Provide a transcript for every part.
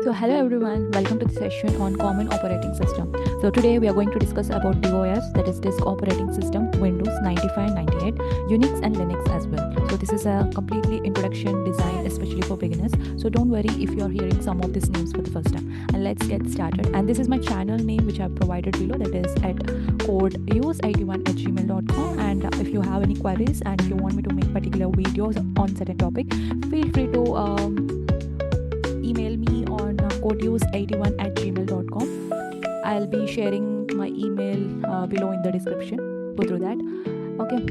So hello everyone, welcome to the session on common operating system. So today we are going to discuss about DOS, that is disk operating system, Windows 95, 98, Unix and Linux as well. So this is a completely introduction design especially for beginners. So don't worry if you are hearing some of these names for the first time. And let's get started. And this is my channel name which I have provided below, that is at codeuse81@gmail.com. And if you have any queries and if you want me to make particular videos on certain topic, feel free to email me on codeuse81@gmail.com. I'll be sharing my email below in the description. Go through that. Okay.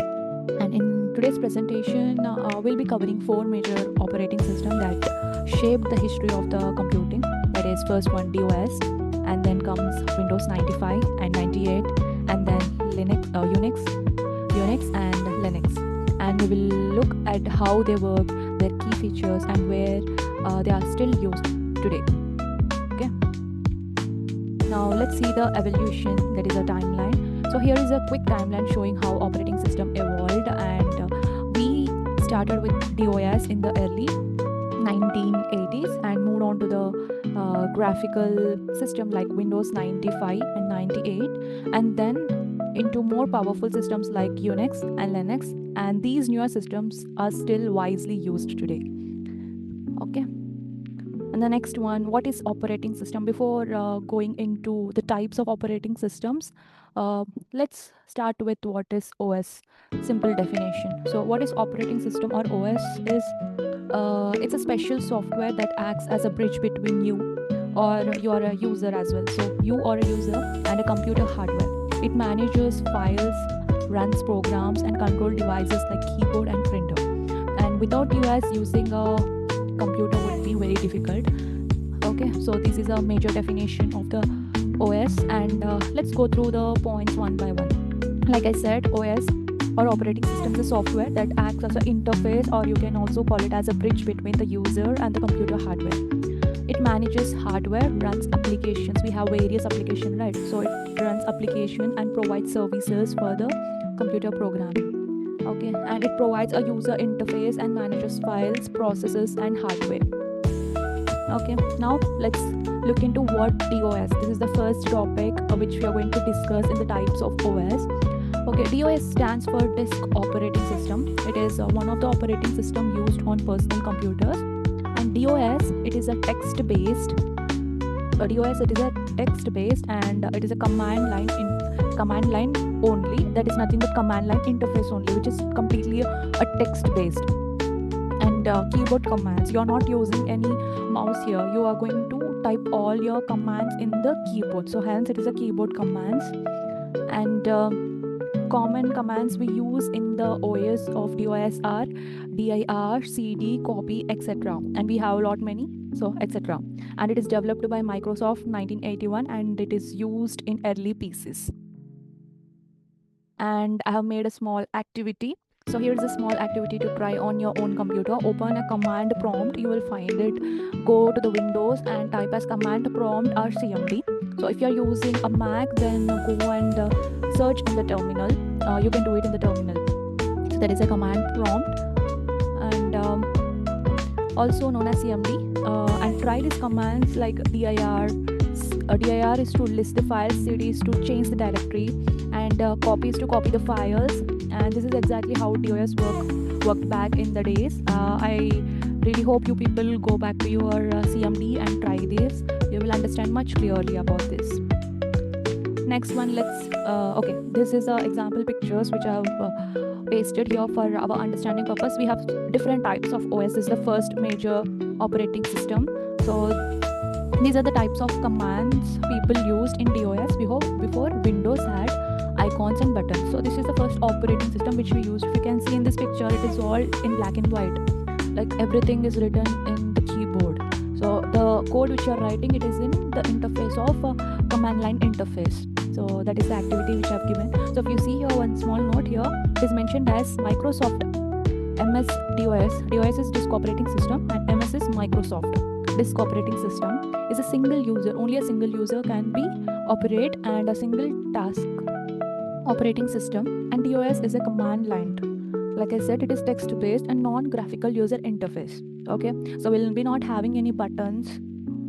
And in today's presentation, we'll be covering 4 major operating systems that shaped the history of the computing. That is, first one DOS, and then comes Windows 95 and 98, and then Unix and Linux. And we will look at how they work, their key features, and where they are still used today. Okay. Now let's see the evolution, that is a timeline. So here is a quick timeline showing how operating system evolved, and we started with DOS in the early 1980s and moved on to the graphical system like Windows 95 and 98, and then into more powerful systems like Unix and Linux, and these newer systems are still widely used today. Okay. And the next one, what is operating system? Before going into the types of operating systems, let's start with what is OS. Simple definition. So what is operating system or OS is it's a special software that acts as a bridge between you or you are a user as well. So you are a user and a computer hardware. It manages files, runs programs, and control devices like keyboard and printer. And without US, using a computer would be very difficult. Okay, so this is a major definition of the OS, and let's go through the points one by one. Like I said, OS or operating system is a software that acts as an interface, or you can also call it as a bridge between the user and the computer hardware. It manages hardware, runs applications. We have various applications, right? So it runs application and provides services for the computer programming. Okay, and it provides a user interface and manages files, processes, and hardware. Okay, now let's look into what DOS. This is the first topic which we are going to discuss in the types of OS. Okay, DOS stands for disk operating system. It is one of the operating system used on personal computers. And DOS, it is a text-based. And it is a command line only. That is nothing but command line interface only, which is completely a text-based. And keyboard commands. You are not using any mouse here. You are going to type all your commands in the keyboard. So hence it is a keyboard commands. And common commands we use in the OS of DOS are dir, cd, copy, etc. And we have a lot many, so etc. And it is developed by Microsoft 1981 and it is used in early PCs. And I have made a small activity. So here is a small activity to try on your own computer. Open a command prompt, you will find it. Go to the Windows and type as command prompt or CMD. So if you are using a Mac, then go and search in the terminal. You can do it in the terminal. So that is a command prompt, and also known as CMD. And try these commands like dir. Dir is to list the files, cd is to change the directory, and copy is to copy the files. And this is exactly how DOS worked back in the days. I really hope you people go back to your CMD and try this. You will understand much clearly about this. Next one, okay, this is example pictures which I have pasted here for our understanding purpose. We have different types of OS. This is the first major operating system. So these are the types of commands people used in DOS before Windows had icons and buttons. So this is the first operating system which we used. If you can see in this picture, it is all in black and white. Like everything is written in the keyboard. So the code which you are writing, it is in the interface of command line interface. So that is the activity which I have given. So if you see here one small note here, it is mentioned as Microsoft MS DOS. DOS is disk operating system and MS is Microsoft. Disk operating system is a single user. Only a single user can be operate and a single task operating system. And DOS is a command line. Like I said, it is text-based and non-graphical user interface. Okay, so we'll be not having any buttons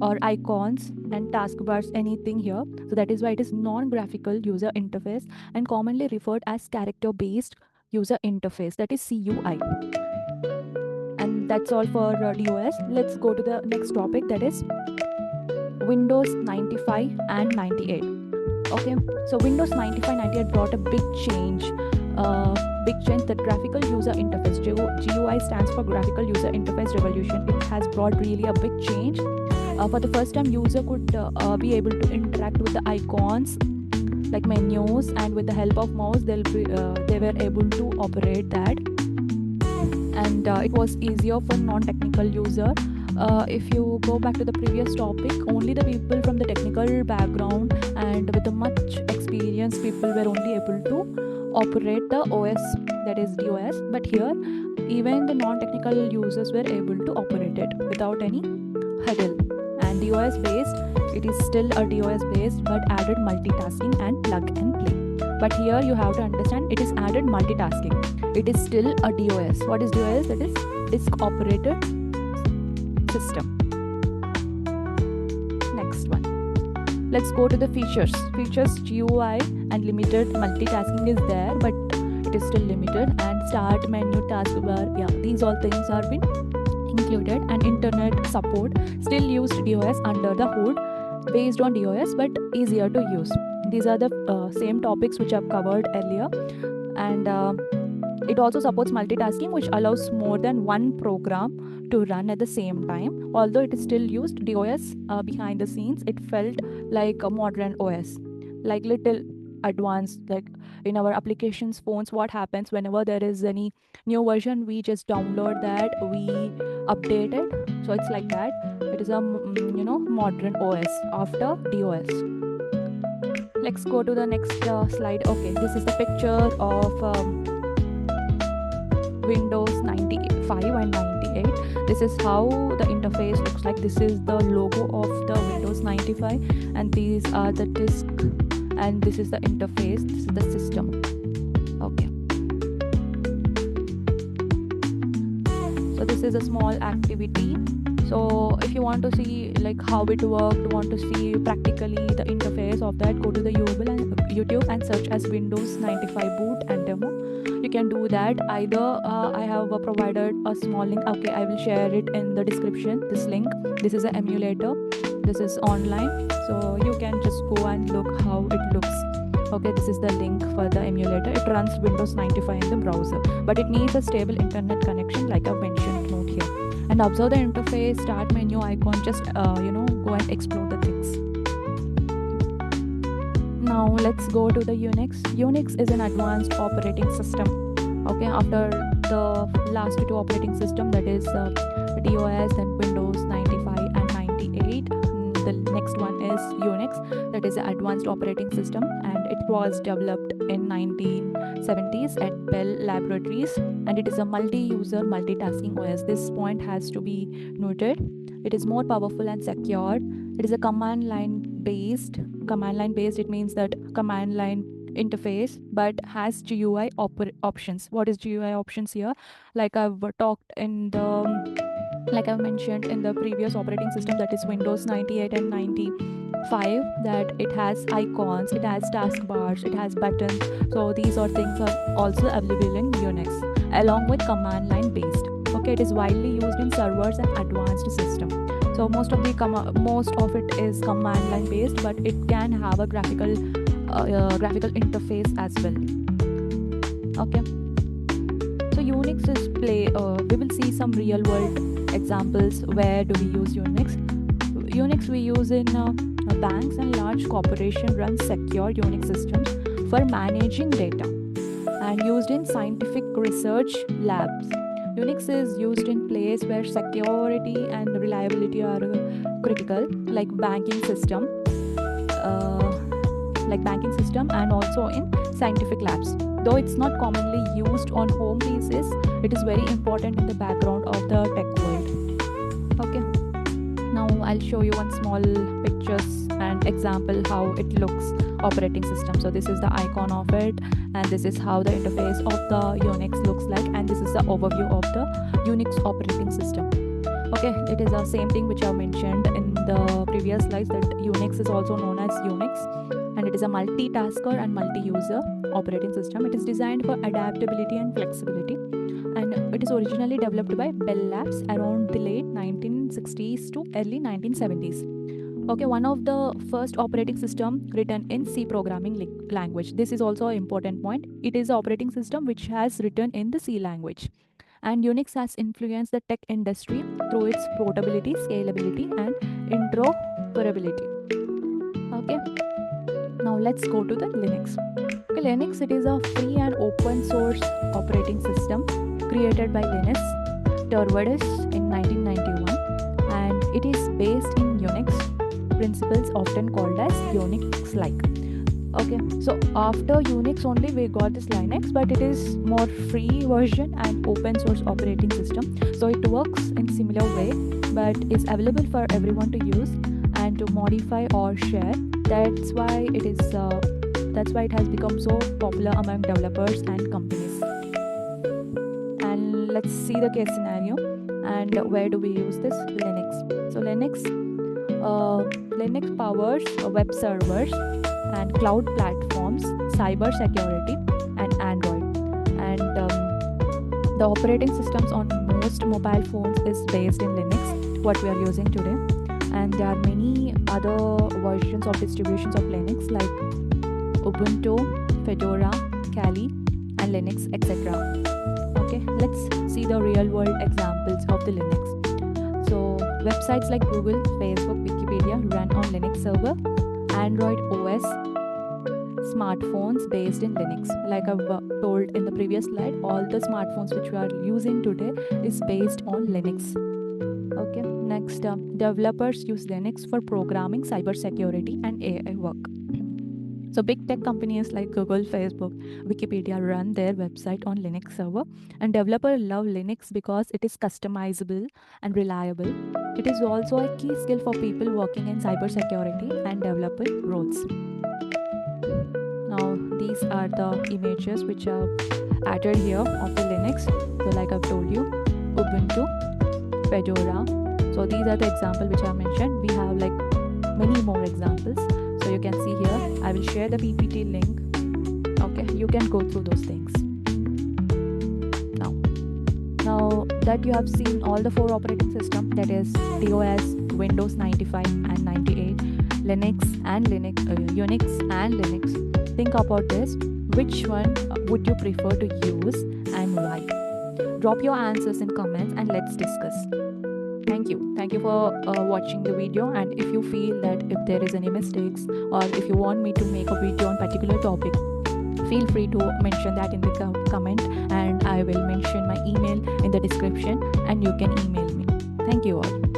or icons and taskbars, anything here. So that is why it is non-graphical user interface and commonly referred as character-based user interface, that is CUI. And that's all for DOS. Let's go to the next topic, that is Windows 95 and 98. Okay, so Windows 95 98 brought a big change. The graphical user interface, GUI stands for graphical user interface revolution. It has brought really a big change. For the first time, user could be able to interact with the icons like menus, and with the help of mouse they were able to operate that. And it was easier for non-technical user. If you go back to the previous topic, only the people from the technical background and with the much experience people were only able to operate the OS, that is DOS. But here even the non-technical users were able to operate it without any hurdle. And DOS based, it is still a DOS based but added multitasking and plug and play. But here you have to understand, it is added multitasking. It is still a DOS. What is DOS? That is disk operated system. Next one, let's go to the features. GUI and limited multitasking is there, but it is still limited. And start menu, taskbar, yeah, these all things are been included. And internet support, still used DOS under the hood, based on DOS but easier to use. These are the same topics which I've covered earlier. And it also supports multitasking, which allows more than one program to run at the same time. Although it is still used DOS behind the scenes, it felt like a modern OS, like little advanced. Like in our applications phones, what happens whenever there is any new version, we just download that, we update it. So it's like that. It is a modern OS after DOS. Let's go to the next slide. Okay, this is the picture of Windows 95 and 98. This is how the interface looks like. This is the logo of the Windows 95, and these are the disk, and this is the interface, this is the system. Okay, so this is a small activity. So if you want to see like how it worked, want to see practically the interface of that, go to the YouTube and search as Windows 95 boot and demo. You can do that. Either I have provided a small link. Okay, I will share it in the description, this link. This is an emulator, this is online, so you can just go and look how it looks. Okay, this is the link for the emulator. It runs Windows 95 in the browser, but it needs a stable internet connection like I've mentioned note here. And observe the interface, start menu icon, just go and explore the things. Now let's go to the Unix. Unix is an advanced operating system. Okay, after the last two operating system, that is DOS, then Windows 95 and 98. The next one is Unix, that is an advanced operating system, and it was developed in 1970s at Bell Laboratories, and it is a multi-user multitasking OS. This point has to be noted. It is more powerful and secure. It is a command line based. It means that command line interface, but has GUI options. What is GUI options here? Like I've mentioned in the previous operating system, that is Windows 98 and 95, that it has icons, it has taskbars, it has buttons. So these are things are also available in Unix along with command line based. Okay, it is widely used in servers and advanced system. So most of it is command line based, but it can have a graphical interface as well. Okay, so Unix is we will see some real world examples. Where do we use Unix? Unix we use in banks and large corporations run secure Unix systems for managing data, and used in scientific research labs. Unix is used in places where security and reliability are critical, like banking system, and also in scientific labs. Though it's not commonly used on home PCs, it is very important in the background of the tech world. Okay, now I'll show you one small pictures and example how it looks, operating system. So this is the icon of it, and this is how the interface of the Unix looks like, and this is the overview of the Unix operating system. Okay, it is the same thing which I mentioned in the previous slides, that Unix is also known as Unix, and it is a multitasker and multi-user operating system. It is designed for adaptability and flexibility, and it is originally developed by Bell Labs around the late 1960s to early 1970s. Okay, one of the first operating system written in C programming language. This is also an important point. It is an operating system which has written in the C language. And Unix has influenced the tech industry through its portability, scalability, and interoperability. Okay, now let's go to the Linux. Okay, Linux, it is a free and open source operating system created by Linus Torvalds in 1991, and it is based in Unix principles, often called as Unix-like. Okay, so after Unix only we got this Linux, but it is more free version and open source operating system. So it works in similar way, but is available for everyone to use and to modify or share. That's why it has become so popular among developers and companies. And let's see the case scenario. And where do we use this? Linux. So Linux powers web servers and cloud platforms, cyber security, and Android. And the operating systems on most mobile phones is based in Linux, what we are using today. And there are many other versions of distributions of Linux like Ubuntu, Fedora, Kali, and Linux, etc. Okay, let's see the real world examples of the Linux. So websites like Google, Facebook, Wikipedia run on Linux server. Android OS smartphones based in Linux. Like I've told in the previous slide, all the smartphones which we are using today is based on Linux. Okay, next, developers use Linux for programming, cybersecurity, and AI work. So big tech companies like Google, Facebook, Wikipedia run their website on Linux server, and developers love Linux because it is customizable and reliable. It is also a key skill for people working in cybersecurity and development roles. Now these are the images which are added here of the Linux. So like I've told you, Ubuntu, Fedora. So these are the examples which I mentioned. We have like many more examples. So you can see here, I will share the PPT link. Okay, you can go through those things. Now that you have seen all the 4 operating systems, that is DOS, Windows 95 and 98, Linux and Unix and Linux, think about this. Which one would you prefer to use and why? Drop your answers in comments and let's discuss. Thank you for watching the video, and if you feel that if there is any mistakes or if you want me to make a video on particular topic, feel free to mention that in the comment, and I will mention my email in the description and you can email me. Thank you all.